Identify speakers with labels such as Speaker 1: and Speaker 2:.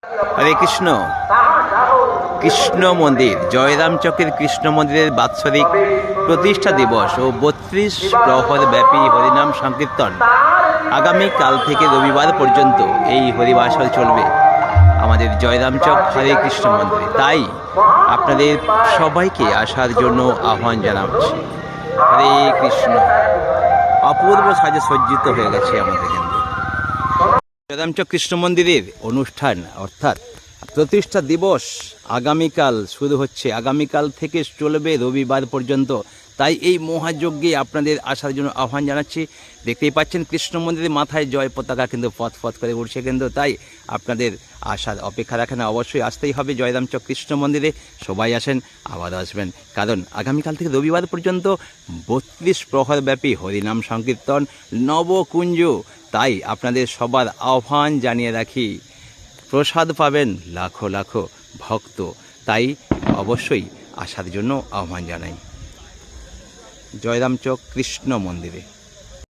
Speaker 1: হরে কৃষ্ণ। কৃষ্ণ মন্দির, জয়রামচকের কৃষ্ণ মন্দিরের বাৎসরিক প্রতিষ্ঠা দিবস ও 32 প্রহর ব্যাপী হরিনাম সংকীর্তন আগামীকাল থেকে রবিবার পর্যন্ত এই হরিবাসর চলবে আমাদের জয়রামচক হরে কৃষ্ণ মন্দিরে। তাই আপনাদের সবাইকে আসার জন্য আহ্বান জানাচ্ছি। হরে কৃষ্ণ। অপূর্ব সাজে সজ্জিত হয়ে গেছে আমাদের কেন্দ্র। জয়রামচক কৃষ্ণ মন্দিরের অনুষ্ঠান অর্থাৎ প্রতিষ্ঠা দিবস আগামীকাল শুরু হচ্ছে, আগামীকাল থেকে চলবে রবিবার পর্যন্ত। তাই এই মহাযজ্ঞে আপনাদের আসার জন্য আহ্বান জানাচ্ছি। দেখতেই পাচ্ছেন কৃষ্ণ মন্দিরের মাথায় জয় পতাকা কিন্তু পথ করে উঠছে কিন্তু। তাই আপনাদের আসার অপেক্ষা রাখেন, অবশ্যই আসতেই হবে জয়রামচক কৃষ্ণ মন্দিরে। সবাই আসেন, আবার আসবেন, কারণ আগামীকাল থেকে রবিবার পর্যন্ত 32 প্রহর ব্যাপী হরিনাম সংকীর্তন নবকুঞ্জ। তাই আপনাদের সবার আহ্বান জানিয়ে রাখি, প্রসাদ পাবেন লাখো লাখো ভক্ত। তাই অবশ্যই আসার জন্য আহ্বান জানাই জয়রামচক কৃষ্ণ মন্দিরে।